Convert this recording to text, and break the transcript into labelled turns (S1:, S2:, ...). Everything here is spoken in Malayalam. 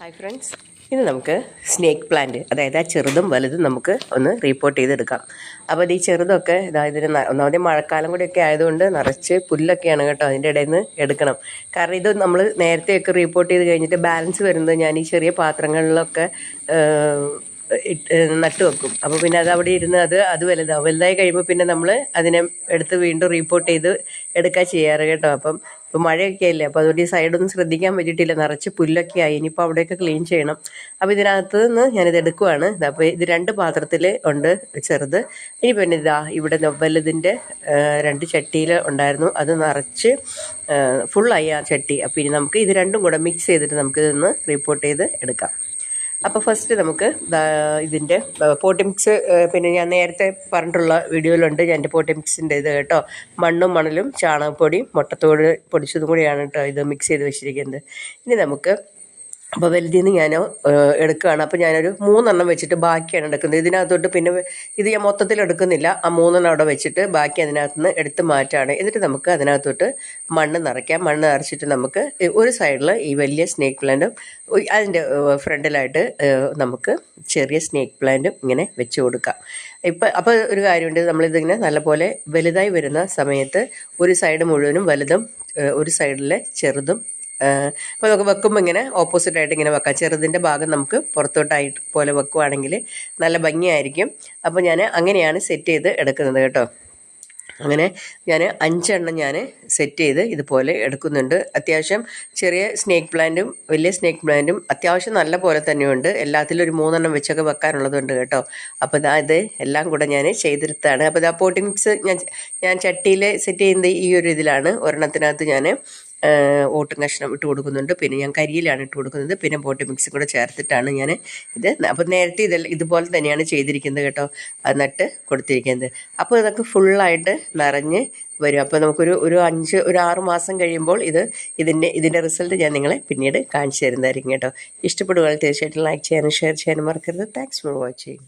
S1: ഹായ് ഫ്രണ്ട്സ്, ഇന്ന് നമുക്ക് സ്നേക്ക് പ്ലാന്റ്, അതായത് ആ ചെറുതും വലുതും നമുക്ക് ഒന്ന് റീപ്പോർട്ട് ചെയ്തെടുക്കാം. അപ്പോൾ ഈ ചെറുതൊക്കെ ഇതിന് ഒന്നാമത് മഴക്കാലം കൂടിയൊക്കെ ആയതുകൊണ്ട് നിറച്ച് പുല്ലൊക്കെയാണ് കേട്ടോ. അതിൻ്റെ ഇടയിൽ നിന്ന് എടുക്കണം. കാരണം ഇത് നമ്മൾ നേരത്തെയൊക്കെ റീപ്പോർട്ട് ചെയ്ത് കഴിഞ്ഞിട്ട് ബാലൻസ് വരുന്നത് ഞാൻ ഈ ചെറിയ പാത്രങ്ങളിലൊക്കെ നട്ടു വെക്കും. അപ്പോൾ പിന്നെ അത് അവിടെ ഇരുന്ന് അത് വലുതായി കഴിയുമ്പോൾ പിന്നെ നമ്മൾ അതിനെ എടുത്ത് വീണ്ടും റീപ്പോർട്ട് ചെയ്ത് എടുക്കുക ചെയ്യാറ് കേട്ടോ. അപ്പം ഇപ്പോൾ മഴയൊക്കെ അല്ലേ, അപ്പോൾ അതുകൊണ്ട് ഈ സൈഡൊന്നും ശ്രദ്ധിക്കാൻ പറ്റിയിട്ടില്ല, നിറച്ച് പുല്ലൊക്കെ ആയി. ഇനിയിപ്പോൾ അവിടെയൊക്കെ ക്ലീൻ ചെയ്യണം. അപ്പോൾ ഇതിനകത്ത് നിന്ന് ഞാനിത് എടുക്കുവാണ്. അപ്പോൾ ഇത് 2 പാത്രത്തിൽ ഉണ്ട് ചെറുത്. ഇനി പിന്നെ ഇവിടെ വലുതിൻ്റെ 2 ചട്ടിയിൽ ഉണ്ടായിരുന്നു, അത് നിറച്ച് ഫുള്ളായി ആ ചട്ടി. അപ്പോൾ ഇനി നമുക്ക് ഇത് രണ്ടും കൂടെ മിക്സ് ചെയ്തിട്ട് നമുക്കിതൊന്ന് റീപ്പോർട്ട് ചെയ്ത് എടുക്കാം. അപ്പോൾ ഫസ്റ്റ് നമുക്ക് ഇതിൻ്റെ പോട്ടി മിക്സ്, പിന്നെ ഞാൻ നേരത്തെ പറഞ്ഞിട്ടുള്ള വീഡിയോയിലുണ്ട് എൻ്റെ പോട്ടി മിക്സിൻ്റെ ഇത് കേട്ടോ. മണ്ണും മണലും ചാണകപ്പൊടിയും മുട്ടത്തോട് പൊടിച്ചതും കൂടിയാണ് കേട്ടോ ഇത് മിക്സ് ചെയ്ത് വെച്ചിരിക്കുന്നത്. ഇനി നമുക്ക് അപ്പോൾ വലുതിൽ നിന്ന് ഞാൻ എടുക്കുകയാണ്. അപ്പോൾ ഞാനൊരു 3 വെച്ചിട്ട് ബാക്കിയാണ് എടുക്കുന്നത്. ഇതിനകത്തോട്ട് പിന്നെ ഇത് ഞാൻ മൊത്തത്തിൽ എടുക്കുന്നില്ല, ആ 3 അവിടെ വെച്ചിട്ട് ബാക്കി അതിനകത്ത് നിന്ന് എടുത്ത് മാറ്റാണ്. എന്നിട്ട് നമുക്ക് അതിനകത്തോട്ട് മണ്ണ് നിറയ്ക്കാം. മണ്ണ് നിറച്ചിട്ട് നമുക്ക് ഒരു സൈഡിൽ ഈ വലിയ സ്നേക്ക് പ്ലാന്റും അതിൻ്റെ ഫ്രണ്ടിലായിട്ട് നമുക്ക് ചെറിയ സ്നേക്ക് പ്ലാന്റും ഇങ്ങനെ വെച്ച് കൊടുക്കാം. അപ്പോൾ ഒരു കാര്യമുണ്ട്, നമ്മളിതിങ്ങനെ നല്ലപോലെ വലുതായി വരുന്ന സമയത്ത് ഒരു സൈഡ് മുഴുവനും വലുതും ഒരു സൈഡിലെ ചെറുതും. അപ്പോൾ നമുക്ക് വെക്കുമ്പോൾ ഇങ്ങനെ ഓപ്പോസിറ്റായിട്ട് ഇങ്ങനെ വെക്കാം. ചെറുതിൻ്റെ ഭാഗം നമുക്ക് പുറത്തോട്ടായിട്ട് പോലെ വെക്കുവാണെങ്കിൽ നല്ല ഭംഗിയായിരിക്കും. അപ്പോൾ ഞാൻ അങ്ങനെയാണ് സെറ്റ് ചെയ്ത് എടുക്കുന്നത് കേട്ടോ. അങ്ങനെ ഞാൻ 5 ഞാൻ സെറ്റ് ചെയ്ത് ഇതുപോലെ എടുക്കുന്നുണ്ട്. അത്യാവശ്യം ചെറിയ സ്നേക്ക് പ്ലാന്റും വലിയ സ്നേക്ക് പ്ലാന്റും അത്യാവശ്യം നല്ല പോലെ തന്നെയുണ്ട്. എല്ലാത്തിലും ഒരു 3 വെച്ചൊക്കെ വെക്കാനുള്ളതുണ്ട് കേട്ടോ. അപ്പോൾ ഇത് എല്ലാം കൂടെ ഞാൻ ചെയ്തെടുത്താണ്. അപ്പോൾ പോട്ടി മിക്സ് ഞാൻ ചട്ടിയിൽ സെറ്റ് ചെയ്യുന്നത് ഈ ഒരു ഇതിലാണ്. ഒരെണ്ണത്തിനകത്ത് ഞാൻ ഓട്ടും കഷ്ണം ഇട്ട് കൊടുക്കുന്നുണ്ട്, പിന്നെ ഞാൻ കരിയിലാണ് ഇട്ട് കൊടുക്കുന്നത്, പിന്നെ പോട്ടി മിക്സും കൂടെ ചേർത്തിട്ടാണ് ഞാൻ ഇത്. അപ്പോൾ നേരത്തെ ഇതുപോലെ തന്നെയാണ് ചെയ്തിരിക്കുന്നത് കേട്ടോ, അത് നട്ട് കൊടുത്തിരിക്കുന്നത്. അപ്പോൾ ഇതൊക്കെ ഫുള്ളായിട്ട് നിറഞ്ഞ് വരും. അപ്പോൾ നമുക്കൊരു 6 മാസം കഴിയുമ്പോൾ ഇതിൻ്റെ റിസൾട്ട് ഞാൻ നിങ്ങളെ പിന്നീട് കാണിച്ചു തരുന്നതായിരിക്കും കേട്ടോ. ഇഷ്ടപ്പെടുകയാണെങ്കിൽ തീർച്ചയായിട്ടും ലൈക്ക് ചെയ്യാനും ഷെയർ ചെയ്യാനും മറക്കരുത്. Thanks for watching.